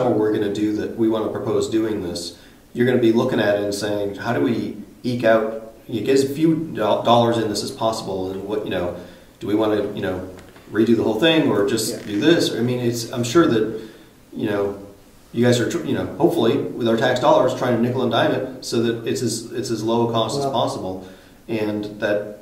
summer we're going to do that, we want to propose doing this, you're going to be looking at it and saying, how do we eke out, get as few dollars in this as possible, and what, do we want to, redo the whole thing or just do this? I mean, I'm sure that, you guys are, hopefully with our tax dollars trying to nickel and dime it so that it's as low a cost as possible, and that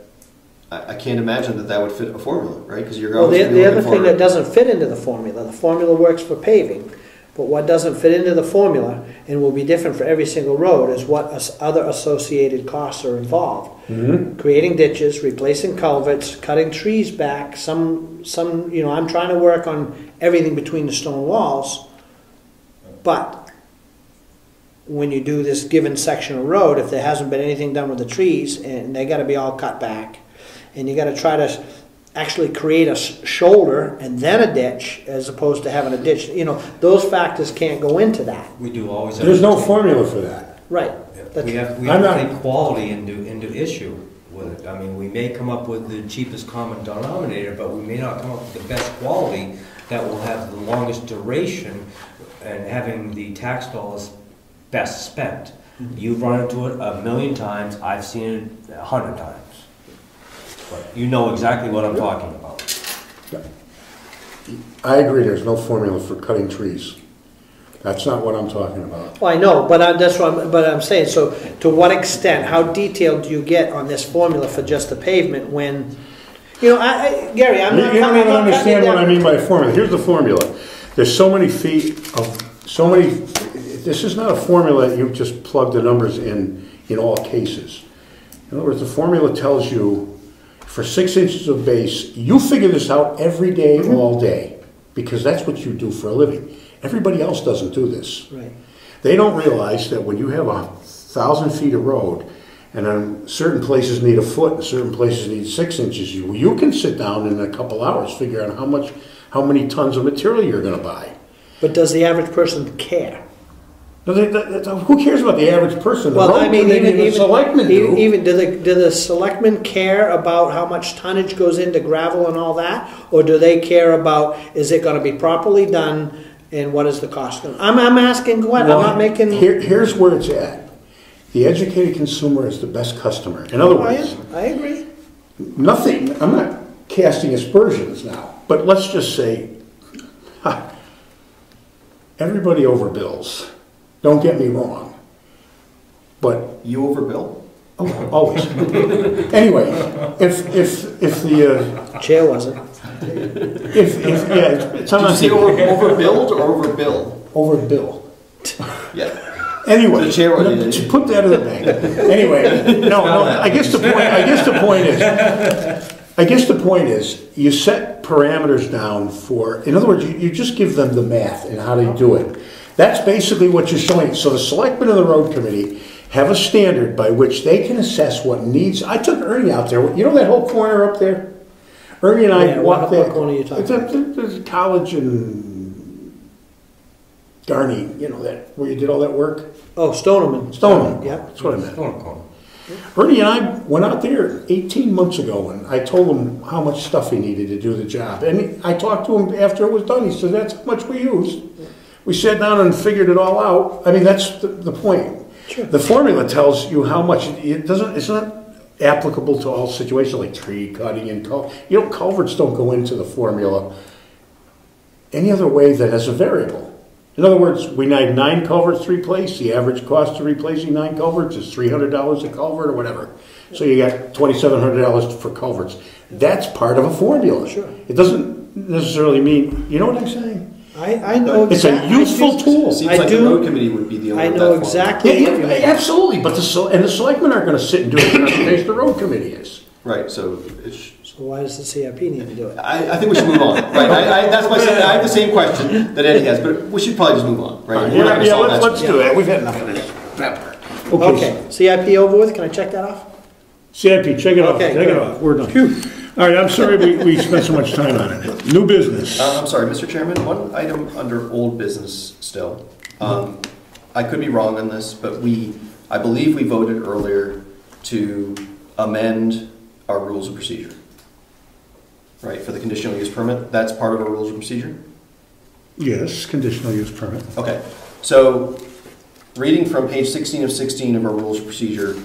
I can't imagine that would fit a formula, right? Because you're the other thing that doesn't fit into the formula works for paving, but what doesn't fit into the formula and will be different for every single road is what other associated costs are involved. Mm-hmm. Creating ditches, replacing culverts, cutting trees back. Some I'm trying to work on everything between the stone walls. But when you do this given section of road, if there hasn't been anything done with the trees, and they got to be all cut back, and you got to try to actually create a shoulder and then a ditch, as opposed to having a ditch, those factors can't go into that. We do always. There's no formula for that. Right. We have to take quality into issue with it. I mean, we may come up with the cheapest common denominator, but we may not come up with the best quality that will have the longest duration and having the tax dollars best spent. Mm-hmm. You've run into it a million times. I've seen it 100 times. But you know exactly what I'm talking about. I agree. There's no formula for cutting trees. That's not what I'm talking about. Well, I know, but that's what I'm saying. So, to what extent, how detailed do you get on this formula for just the pavement when, Gary, I'm not. You don't even understand what I mean by formula. Here's the formula. There's so many feet of This is not a formula that you just plug the numbers in all cases. In other words, the formula tells you for 6 inches of base, you figure this out every day, all day, because that's what you do for a living. Everybody else doesn't do this. Right. They don't realize that when you have 1,000 feet of road, and then certain places need a foot, and certain places need 6 inches, you can sit down in a couple hours, figure out how many tons of material you're going to buy. But does the average person care? No, who cares about the average person? Well, I mean, even the selectmen do. Even do the selectmen care about how much tonnage goes into gravel and all that, or do they care about is it going to be properly done and what is the cost? I'm asking Gwen. Well, I'm not making. Here's where it's at. The educated consumer is the best customer. In other words, I agree. Nothing. I'm not casting aspersions now, but let's just say everybody overbills. Don't get me wrong, but you overbill. Oh, always. Anyway, if the chair wasn't. Did you say overbilled or overbill? Overbill. Yeah. Anyway, the chair put that in the bank. Anyway, no. I guess the point is you set parameters down for. In other words, you just give them the math and how to do it. That's basically what you're showing. So the selectmen of the road committee have a standard by which they can assess what needs. I took Ernie out there. You know that whole corner up there? Ernie and I walked there. What corner are you talking about? There's a college in Garney, that where you did all that work. Oh, Stoneman. Yeah, that's what I meant. Stoneman. Ernie and I went out there 18 months ago, and I told him how much stuff he needed to do the job. And I talked to him after it was done. He said, that's how much we used. We sat down and figured it all out. I mean, that's the point. Sure. The formula tells you how much. It's not applicable to all situations like tree cutting and culverts don't go into the formula any other way that has a variable. In other words, we need 9 culverts to replace. The average cost of replacing 9 culverts is $300 a culvert or whatever. So you got $2,700 for culverts. That's part of a formula. Sure. It doesn't necessarily mean. You know what I'm saying? I know it's a useful tool. Seems like the road committee would be the owner of that. I know exactly. Absolutely, but the selectmen aren't going to sit and do it in case the road committee is. Right. So why does the CIP need to do it? I think we should move on. Right. That's my. I have the same question that Eddie has, but we should probably just move on. Right. Let's do that. We've had enough of this. Okay. CIP over with. Can I check that off? CIP. Check it off. Okay. Check it off. We're done. Phew. All right, I'm sorry we spent so much time on it. New business. I'm sorry, Mr. Chairman, one item under old business still. I could be wrong on this, but I believe we voted earlier to amend our rules of procedure. Right, for the conditional use permit, that's part of our rules of procedure? Yes, conditional use permit. Okay, so reading from page 16 of 16 of our rules of procedure,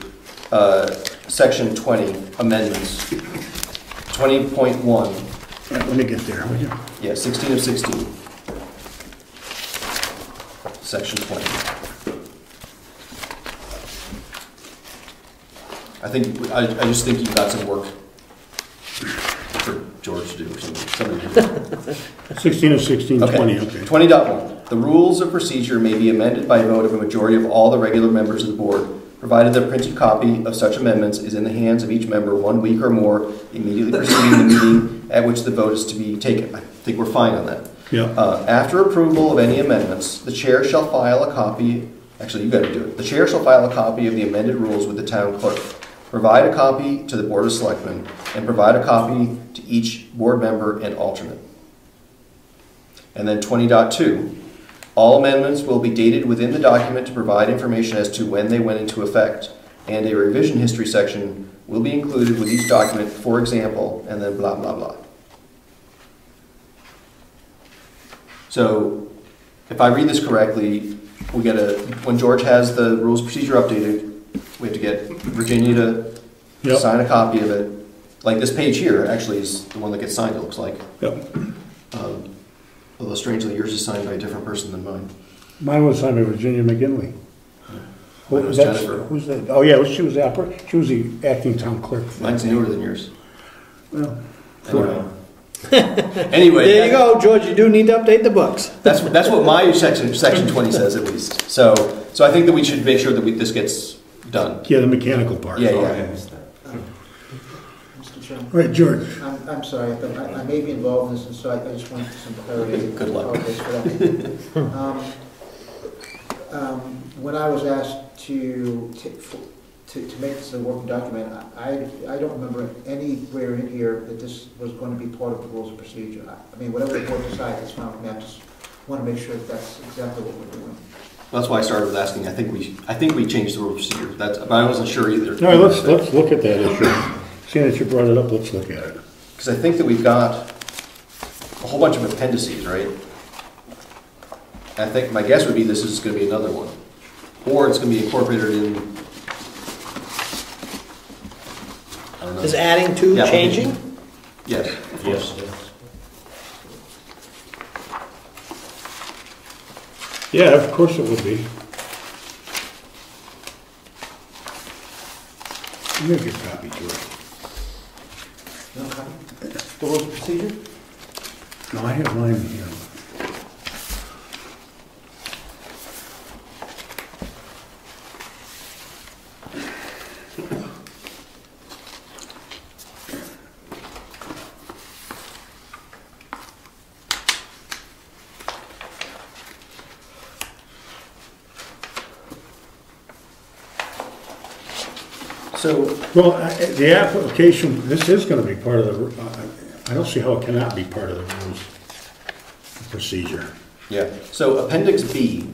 section 20, amendments, 20.1. Yeah, let me get there, will you? Yeah, 16 of 16. Section 20. I just think you've got some work for George to do or something. Somebody to do. 16 of 16, 20, okay. 20.1. The rules of procedure may be amended by vote of a majority of all the regular members of the board, provided the printed copy of such amendments is in the hands of each member 1 week or more immediately preceding the meeting at which the vote is to be taken. I think we're fine on that. Yeah. After approval of any amendments, the chair shall file a copy, actually you got to do it, the chair shall file a copy of the amended rules with the town clerk, provide a copy to the Board of Selectmen, and provide a copy to each board member and alternate. And then 20.2, all amendments will be dated within the document to provide information as to when they went into effect, and a revision history section will be included with each document, for example, and then blah, blah, blah. So, if I read this correctly, we get when George has the rules of procedure updated, we have to get Virginia to sign a copy of it. Like this page here actually is the one that gets signed, it looks like. Yep. Although strangely yours is signed by a different person than mine. Mine was signed by Virginia McGinley. Mine was Jennifer. Who's that? Oh, yeah, she was the acting town clerk. Mine's newer than yours. Well, Anyway. Anyway, There you go, George, you do need to update the books. That's what my section 20 says at least. So I think that we should make sure that this gets done. Yeah, the mechanical part. Yeah, Oh, yeah. I missed that. Mr. Chairman, All right, George. I'm sorry, but I may be involved in this, and so I just want some clarity. Good luck. Apologize for that. When I was asked to make this a working document, I don't remember anywhere in here that this was going to be part of the rules of procedure. I mean, whatever the board decides, it's fine with me. I just want to make sure that that's exactly what we're doing. That's why I started with asking. I think we changed the rule of procedure. But I wasn't sure either. All right, let's look at that issue. Seeing that you brought it up, let's look at it. Because I think that we've got a whole bunch of appendices, right? And I think my guess would be this is going to be another one, or it's going to be incorporated in. I don't know. Is adding to Yeah, changing? Yes. Yes. Yeah, of course it would be. You make a copy, George. No copy? The rules of procedure? No, I have mine here. So Well, the application, this is going to be part of the, I don't see how it cannot be part of the rules of procedure. yeah. So Appendix B.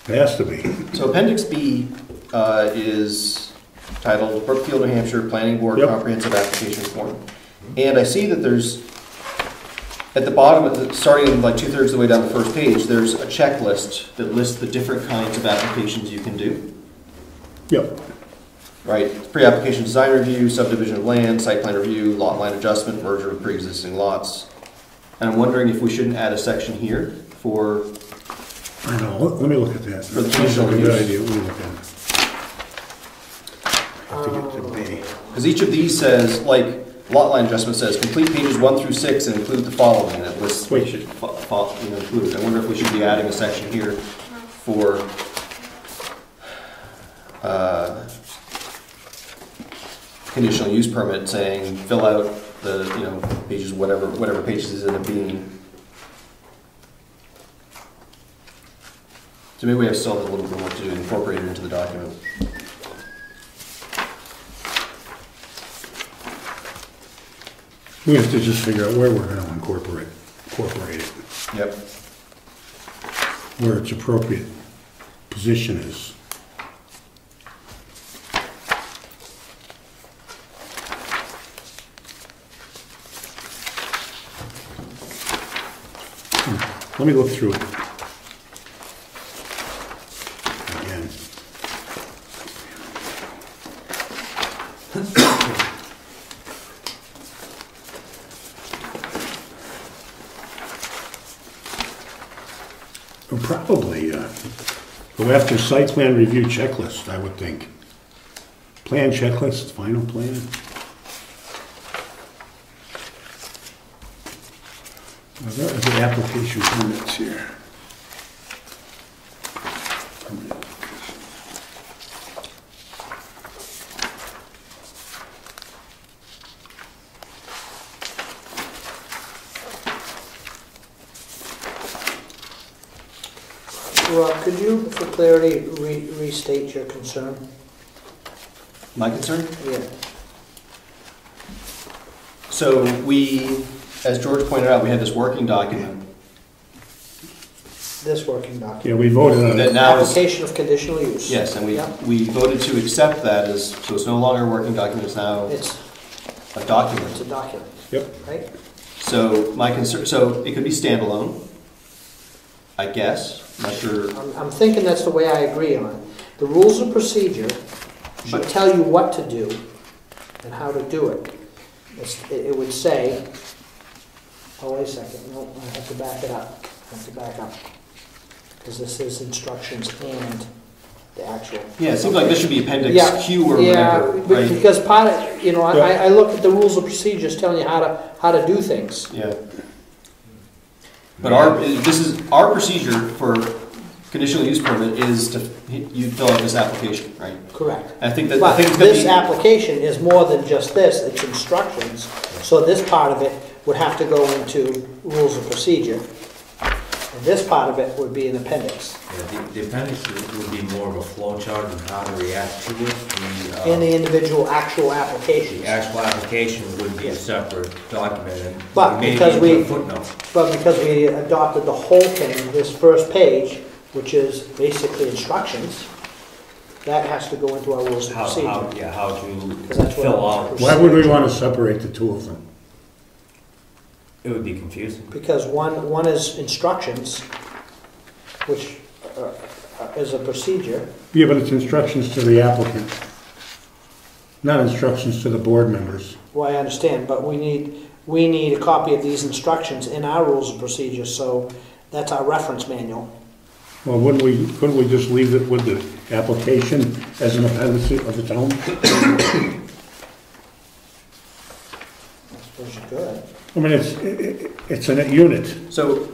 It has to be. So Appendix B is titled Brookfield, New Hampshire Planning Board Yep. Comprehensive Application Form. And I see that there's, at the bottom, starting in like 2/3 of the way down the first page, there's a checklist that lists the different kinds of applications you can do. Yep. Right? Pre-application design review, subdivision of land, site plan review, lot line adjustment, merger of pre-existing lots. And I'm wondering if we shouldn't add a section here for, I know, let me look at that. For the That's conditional a good use. idea, let me look at it. I have to get to B. because each of these says, like, lot line adjustment says, complete pages 1 through 6 and include the following, and it lists what you should include. I wonder if we should be adding a section here for conditional use permit saying, fill out the, pages, whatever pages is in a being. So maybe we have still a little bit more to do, incorporate it into the document. We have to just figure out where we're going to incorporate it, Yep. where its appropriate position is. let me look through it. Again. We'll probably go after site plan review checklist, I would think. Plan checklist, final plan. There are the application permits here. Rob, could you, for clarity, restate your concern? My concern? Yeah. So we, as George pointed out, we had this working document This working document. Yeah, we voted on that it. now is, Application of conditional use. yes, and Yeah. we voted to accept that as, so it's no longer a working document, it's now It's, a it's document. a document, Yep. right? So my concern, so it could be standalone, I guess, I'm not sure. I'm thinking that's the way I agree on it. The rules of procedure should But- tell you what to do and how to do it. It would say, oh, wait a second, no, I have to back it up. I have to back up. Because this is instructions and the actual. Yeah, it seems like this should be appendix Yeah, Q or yeah, whatever, but right? because part of, Yeah. I look at the rules of procedures telling you how to do things. Yeah. But our procedure for conditional use permit is to, you fill out this application, right? Correct. I think that, I But think it's gonna this be, application is more than just this, it's instructions. So this part of it would have to go into rules of procedure. And this part of it would be an appendix. Yeah, the appendix would be more of a flow chart of how to react to it. In the individual actual applications. The actual application would be a separate document, and But maybe because even a we- footnote. But because we adopted the whole thing, this first page, which is basically instructions, that has to go into our rules of How procedure. how Because to that's what fill out. Why would we want to separate the two of them? It would be confusing. Because one is instructions, which is a procedure. Yeah, but it's instructions to the applicant, not instructions to the board members. Well, I understand, but we need a copy of these instructions in our rules of procedure, so that's our reference manual. Well, couldn't we just leave it with the application as an appendix of its own? I suppose you could. I mean, it's a unit. so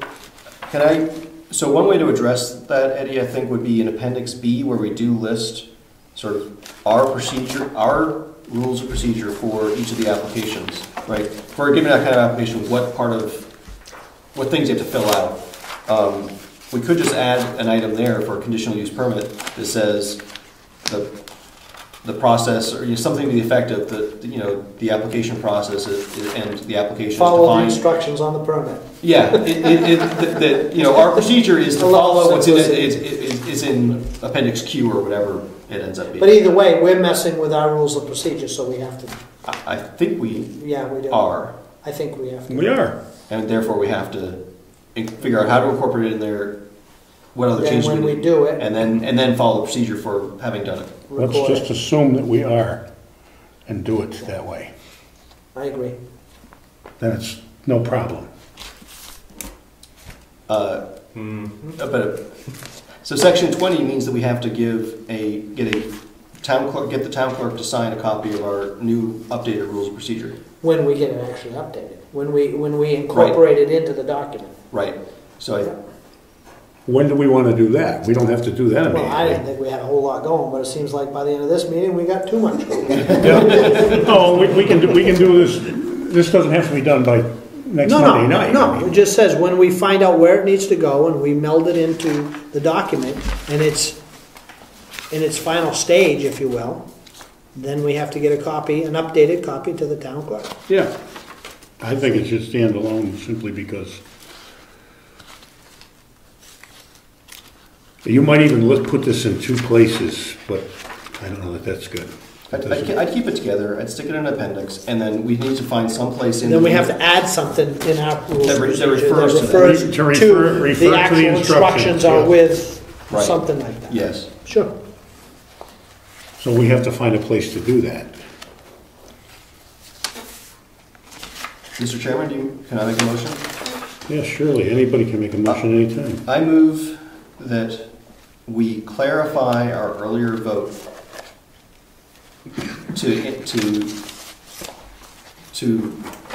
so one way to address that, Eddie, I think would be in appendix B, where we do list sort of our procedure, our rules of procedure for each of the applications, right? For giving that kind of application, what things you have to fill out. We could just add an item there for a conditional use permit that says the process, or something to the effect of the application process and the application is Follow the defined. instructions on the permit. Yeah, our procedure is to follow what's in is in appendix Q or whatever it ends up being. But either way, we're messing with our rules of procedure, so we have to, I think we yeah, we do. are, I think we have to. We are. and therefore we have to figure out how to incorporate it in there, what other Then changes when we need, do it, and then follow the procedure for having done it. Let's record just it. assume that we are and do it that way. I agree. Then it's no problem. But so section 20 means that we have to get the town clerk to sign a copy of our new updated rules of procedure. When we get it actually updated, when we incorporate it into the document. Right. So When do we want to do that? We don't have to do that Well, I didn't immediately. think we had a whole lot going, but it seems like by the end of this meeting, we got too much going. No, we can do this, this doesn't have to be done by next Monday night. No, it just says when we find out where it needs to go and we meld it into the document and it's in its final stage, if you will, then we have to get an updated copy to the town clerk. Yeah, I think it should stand alone simply because you might even put this in two places, but I don't know that that's good. I'd keep it together, I'd stick it in an appendix, and then we need to find some place in. And then we have to add something in our rules That of procedure refers to refers To refer to the the actual instructions, instructions are yeah. with, Right. something like that. Yes. Sure. So we have to find a place to do that. Mr. Chairman, can I make a motion? Yeah, surely, anybody can make a motion anytime. I move that we clarify our earlier vote to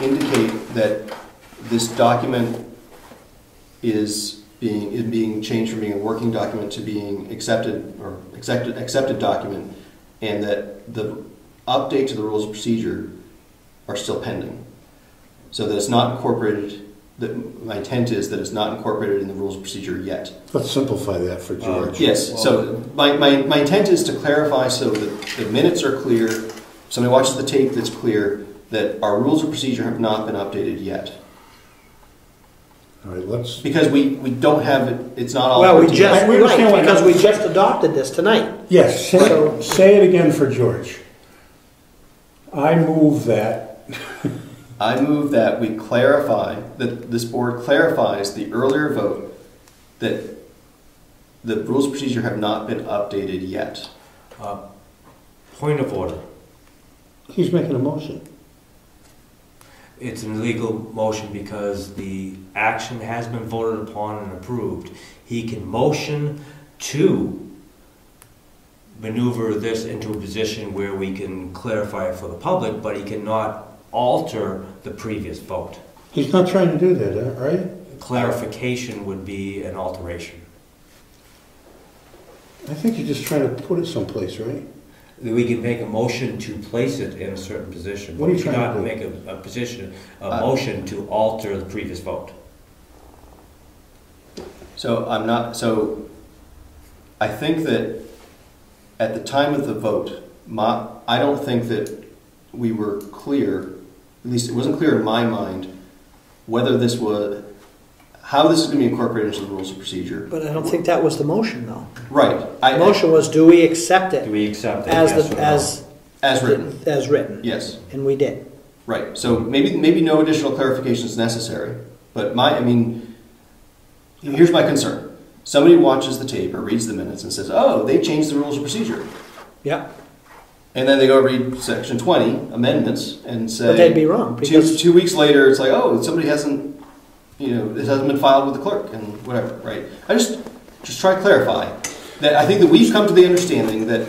indicate that this document is being changed from being a working document to being accepted document, and that the update to the rules of procedure are still pending. So that it's not incorporated, that my intent is that it's not incorporated in the rules of procedure yet. Let's simplify that for George. Yes, so my intent is to clarify so that the minutes are clear, if somebody watches the tape that's clear, that our rules of procedure have not been updated yet. All right, let's, Because we don't have it, it's not all. Well, we put just, together. We understand right, what- because we just adopted this tonight. yes, say it again for George. I move that, I move that we clarify, that this board clarifies the earlier vote that the rules of procedure have not been updated yet. Point of order. he's making a motion. It's an illegal motion because the action has been voted upon and approved. He can motion to maneuver this into a position where we can clarify it for the public, but he cannot alter the previous vote. He's not trying to do that, right? Clarification would be an alteration. I think you're just trying to put it someplace, right? We can make a motion to place it in a certain position. What are you but we trying to cannot do? make a motion to alter the previous vote. So I think that at the time of the vote, I don't think that we were clear, at least it wasn't clear in my mind, how this is going to be incorporated into the rules of procedure. But I don't think that was the motion, though. Right. The motion was, do we accept it Do we accept it? as yes the, or no? As written. as written? Yes. And we did. Right. So maybe no additional clarification is necessary. But here's my concern. Somebody watches the tape or reads the minutes and says, "Oh, they changed the rules of procedure." Yeah. And then they go read section 20 amendments and say, But they'd be wrong because 2 weeks later, it's like, "Oh, somebody hasn't, this hasn't been filed with the clerk," and whatever. Right. I just try to clarify that I think that we've come to the understanding that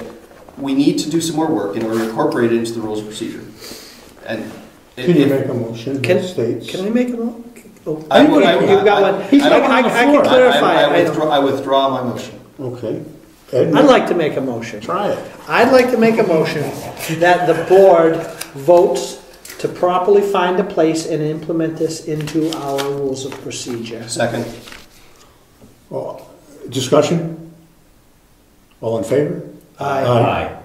we need to do some more work in order to incorporate it into the rules of procedure. And Can you make a motion that states? Can I make a motion? Oh, I you got one. He's I got one on the can floor. clarify. I withdraw my motion. Okay. I'd like to make a motion. Try it. I'd like to make a motion that the board votes to properly find a place and implement this into our rules of procedure. Second. Oh, discussion? All in favor? Aye.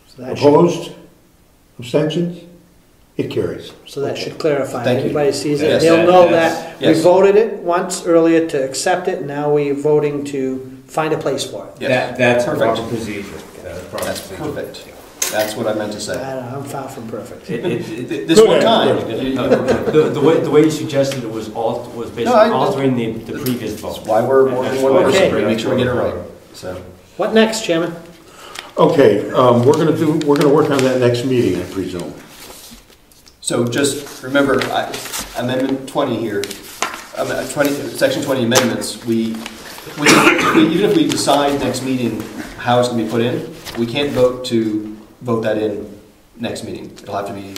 So that should, Opposed? Abstentions? It carries. so that should clarify. Thank you. Everybody sees it. Yes. They'll know Yes. that we Yes. voted it once earlier to accept it. Now we're voting to find a place for it. Yes. That's Perfect. proper procedure. That is proper That's procedure. perfect. That's what I meant to say. I'm far from perfect. This one time. The way you suggested it was basically altering the previous vote. That's why we're more than one That's person, Okay. to make sure we get it right. So, What next, Chairman? Okay, we're gonna work on that next meeting, I presume. so just remember, Amendment 20 here, Section 20 amendments, even if we decide next meeting how it's going to be put in, we can't vote that in next meeting. It'll have to be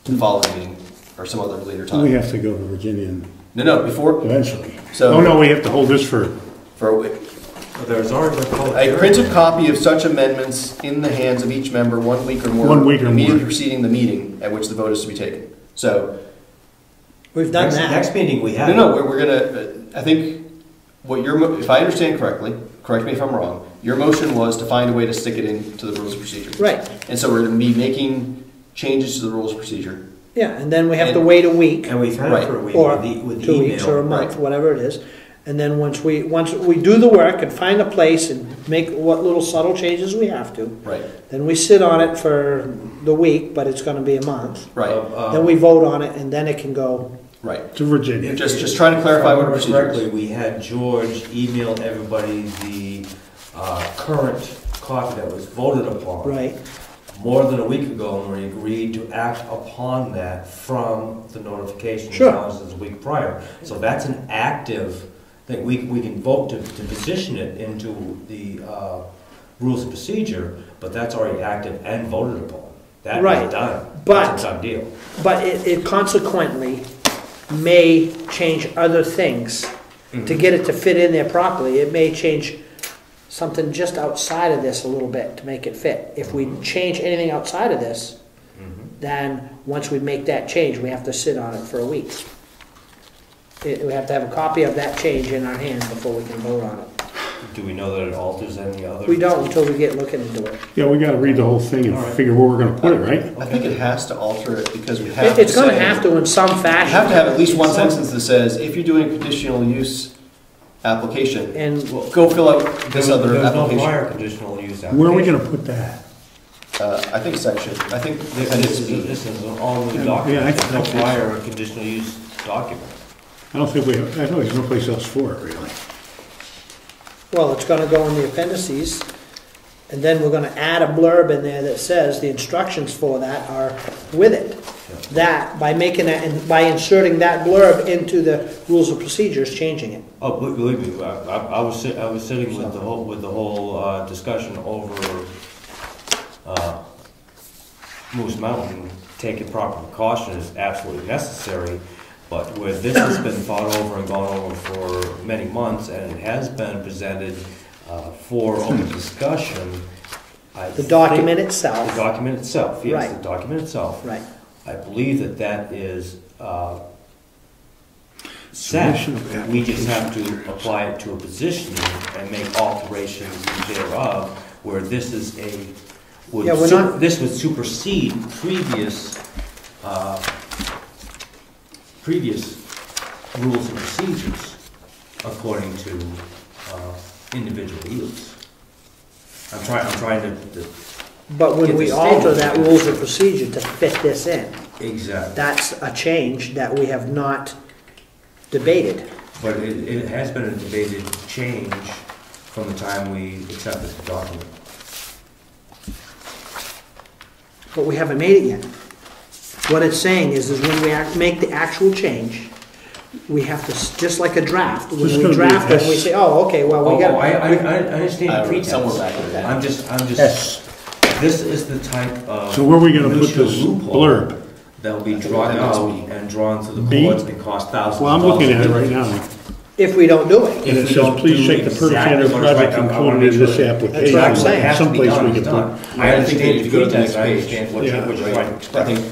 the following meeting or some other later We time. have to go to Virginia No, before. eventually. So- Oh, no, we have to hold this for, There's already A printed copy of such amendments in the hands of each member 1 week or more. 1 week or more. Immediately preceding the meeting at which the vote is to be taken. So, We've done that. Next meeting we have. no, we're gonna, I think, if I understand correctly, correct me if I'm wrong, your motion was to find a way to stick it into the rules of procedure. Right. And so we're gonna be making changes to the rules of procedure. Yeah, and then we have to And- wait a week And we've had it for a week or with the 2 weeks email. or a month, Right. whatever it is. And then once we do the work and find a place and make what little subtle changes we have to, Right. then we sit on it for the week, but it's gonna be a month. Right. Then we vote on it, and then it can go. Right. To Virginia. Just trying to clarify what our If I procedure remember is. correctly, we had George email everybody the current copy that was voted upon. Right. More than a week ago, and we agreed to act upon that from the notification. Sure. As a week prior. So that's an active thing. We can vote to position it into the rules of procedure, but that's already active and voted upon. That Right. is done. But- That's a done deal. But it consequently may change other things to get it to fit in there properly. It may change something just outside of this a little bit to make it fit. If we change anything outside of this, then once we make that change, we have to sit on it for a week. We have to have a copy of that change in our hand before we can vote on it. Do we know that it alters any other? We don't until we get looking into it. Yeah, we gotta read the whole thing and All right. figure where we're gonna put it, right? I think it has to alter it because we have It's to gonna say- have to in some You fashion. have to have at least one sentence that says, if you're doing a conditional use application, And go fill out this other There's no application. prior conditional use application. Where are we gonna put that? I think section, I think This appendix is, B. this is an all-new Yeah, I document, there's no think- prior conditional use document. I don't think we, I know there's no place else for it, really. Well, it's gonna go in the appendices, and then we're gonna add a blurb in there that says the instructions for that are with it. That, by making that, and by inserting that blurb into the rules of procedures, changing it. Oh, believe me, I was sitting with the whole discussion over Moose Mountain, taking proper precaution is absolutely necessary, but where this has been thought over and gone over for many months, and it has been presented for open discussion. The document itself. The document itself, yes, Right. the document itself. Right. I believe that that is set. Submission of We just have to apply it to a positioning and make alterations thereof, where this is Yeah, we're not- this would supersede previous rules and procedures according to individual use. I'm trying to But when Get we the alter statement. that rules of procedure to fit this in, exactly. that's a change that we have not debated. But it has been a debated change from the time we accepted the document. But we haven't made it yet. What it's saying is when we make the actual change, we have to, just like a draft, when This is we gonna be draft it, we S. say, oh, okay, well, we got. I understand the Somewhere pretense. back in there. I'm just, S. this is the type of. So where are we gonna put minutia this loophole blurb? That'll be I think drawn appendix out B. and drawn to the B? courts and cost thousands Well, of I'm dollars. looking at it right now. If we don't do it. If And it we says, don't please do check the per exactly candidate what it's project right, I wanna included make in sure this that- application. what I'm saying. It has to be Someplace done, we it's can done. put. I understand if you go to the pretense, next I page. understand what Yeah. you're trying to I express. think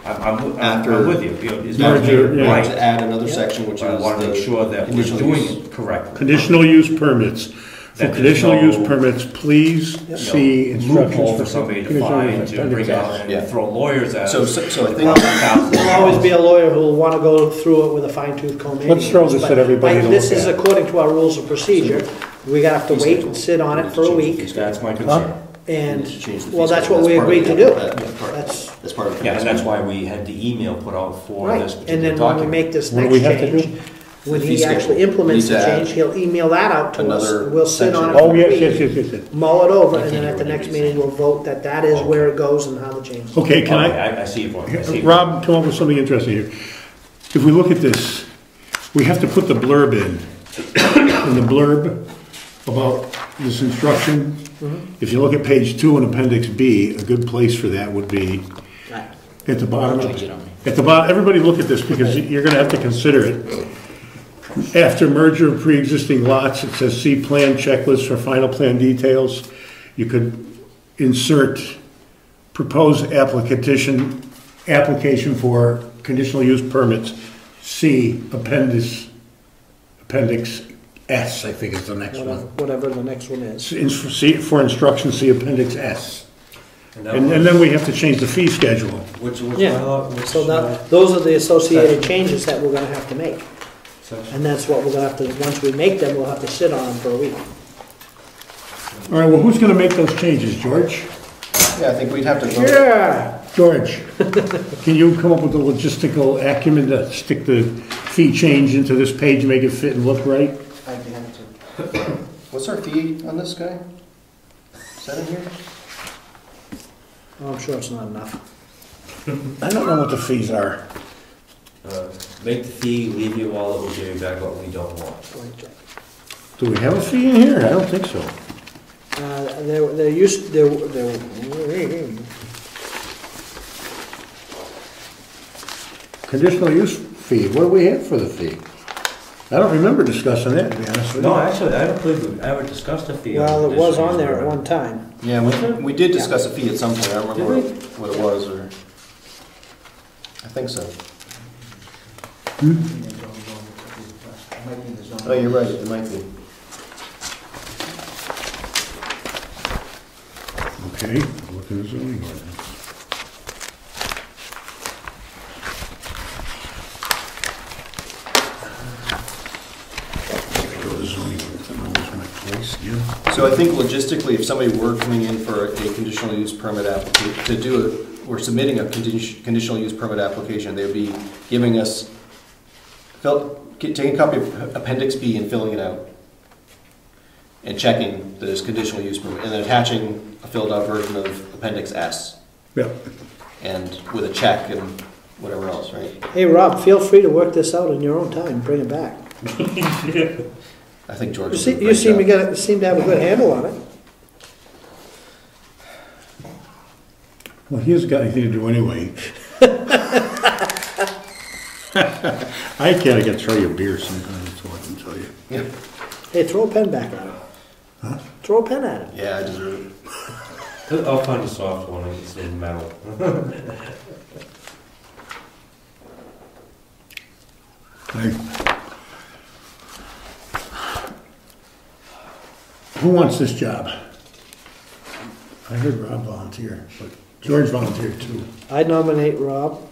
I'm with you. You know, it's Merger, not being yeah. right. to add another Yeah. section, which But I is want to make sure that we're conditional doing use. it correctly. Conditional use permits. For That there's conditional no, use permits, please you know, see instructions loophole for for somebody to conditional find use to bring out appendix. and Yeah. throw lawyers at us. So I think. There'll always be a lawyer who'll want to go through it with a fine tooth comb. Let's throw this at everybody to This look is at. according to our rules of procedure. We gotta have to wait and sit on it for a week, That's my concern. and, We need to change the fee well, that's schedule. what we That's part of agreed to the- do. That's That's, part of the. Yeah, and that's why we had the email put out for right, this and particular then when we document. make this What do next we have to change, do? when The he fee actually schedule. implements Need the to add change, he'll email that out to us. another We'll sit on it section. Oh, for a yes, week, yes, yes, yes, yes. mull it over, I and then can't at the hear what next you're meeting, we'll vote that that is where it goes and how the change. Okay, can I, I see your point. I see your point. Rob, come up with something interesting here. If we look at this, we have to put the blurb in the blurb about this instruction. If you look at page 2 in appendix B, a good place for that would be at the bottom. At the bottom, everybody look at this because you're gonna have to consider it. After merger of pre-existing lots, it says see plan checklist for final plan details. You could insert proposed application for conditional use permits. See appendix S, I think is the next one. Whatever the next one is. For instructions, see appendix S. that And was- then we have to change the fee schedule. Which Yeah, bylaw- which, so those are the associated changes that we're gonna have to make. And that's what we're gonna have to, once we make them, we'll have to sit on them for a week. All right, well, who's gonna make those changes, George? Yeah, I think we'd have to vote. Yeah. George, can you come up with the logistical acumen to stick the fee change into this page, make it fit and look right? I'd be happy to. What's our fee on this guy? Is that in here? Oh, I'm sure it's not enough. I don't know what the fees are. Make the fee, leave your wallet, we'll give you back what we don't want. Blank check. Do we have a fee in here? I don't think so. They're used, they're, Conditional use fee, what do we have for the fee? I don't remember discussing that, to be honest with you. No, actually, I don't believe we ever discussed a fee. well, it was conditional on use there at permit. one time. Yeah, we did discuss a fee at some point. I don't remember Did what it was, or I think so. It might be in the zone. Oh, you're right. It might be. Okay, look at the zoning ordinance. Go to zoning ordinance, I know it's my place, yeah. So I think logistically, if somebody were coming in for a conditional use permit application, to do it, we're submitting a conditional use permit application, they would be giving us, taking a copy of Appendix B and filling it out, and checking that it's conditional use permit, and then attaching a filled out version of Appendix S, Yeah. and with a check and whatever else, right? Hey, Rob, feel free to work this out in your own time, bring it back. I think George. You will do a see, you great job. seem to have a good handle on it. Well, he hasn't got anything to do anyway. I can't get throw you a beer sometimes, that's all I can tell you. Yeah. Hey, throw a pen back at him. Huh? Throw a pen at him. Yeah, I deserve it. I'll find a soft one, it's in metal. Who wants this job? I heard Rob volunteer, but George volunteered too. I nominate Rob.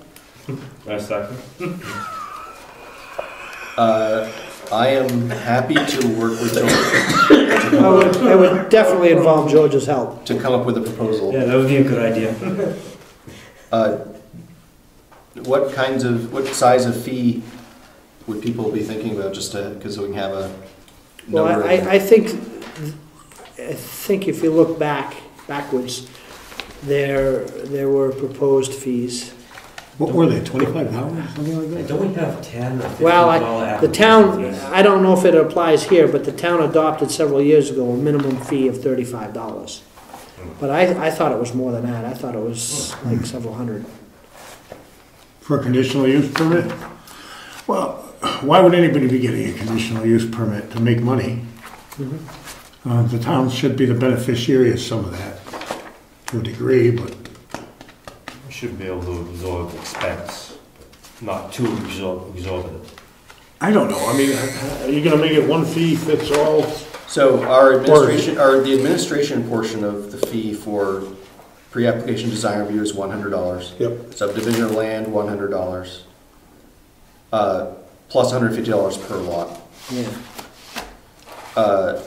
I second. I am happy to work with George I would definitely involve George's help. to come up with a proposal. Yeah, that would be a good idea. What size of fee would people be thinking about, just to, because we can have a Well, number? I think if you look backwards, there were proposed fees. What were they, $25, something like that? Don't we have 10 or $15 Well, the town, application fees? I don't know if it applies here, but the town adopted several years ago a minimum fee of $35. But I thought it was more than that. I thought it was like several hundred. For a conditional use permit? Well, why would anybody be getting a conditional use permit? To make money? The town should be the beneficiary of some of that, to a degree, but We should be able to absorb expense, not too exorbitant. I don't know. I mean, are you gonna make it one fee fits all? So our administration, or the administration portion of the fee for pre-application design review is $100. Yep. Subdivision of land, $100. Plus $150 per lot. Yeah.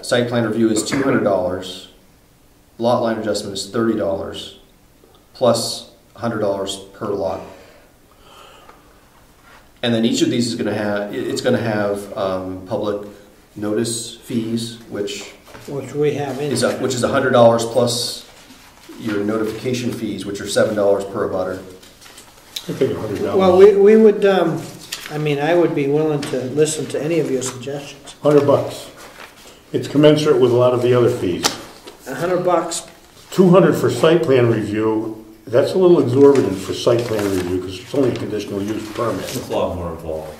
Site plan review is $200. Lot line adjustment is $30. Plus $100 per lot. And then each of these is going to have, public notice fees, which we have in is $100 plus your notification fees, which are $7 per abutter. I think $100. Well, we would, I mean, I would be willing to listen to any of your suggestions. $100. It's commensurate with a lot of the other fees. $100. $200 for site plan review. That's a little exorbitant for site plan review because it's only a conditional use permit. It's a lot more involved.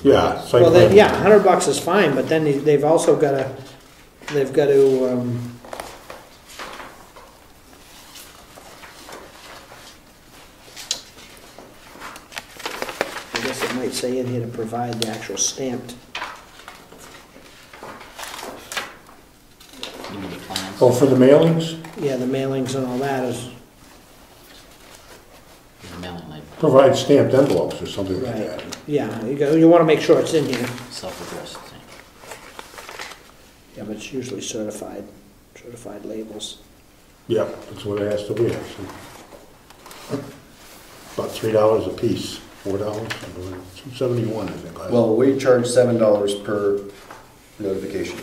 Yeah, site Well, plan. then, yeah, $100 is fine, but then they've also got to, I guess it might say in here to provide the actual stamped. You need the plans. Oh, for the mailings? Yeah, the mailings and all that is, The mailing label. provide stamped envelopes or something like Right. that. Yeah, you want to make sure it's in here. Self-addressed thing. Yeah, but it's usually certified labels. Yeah, that's what it has to be, actually. About $3 a piece, $4, $2.71, I think. Well, we charge $7 per notification.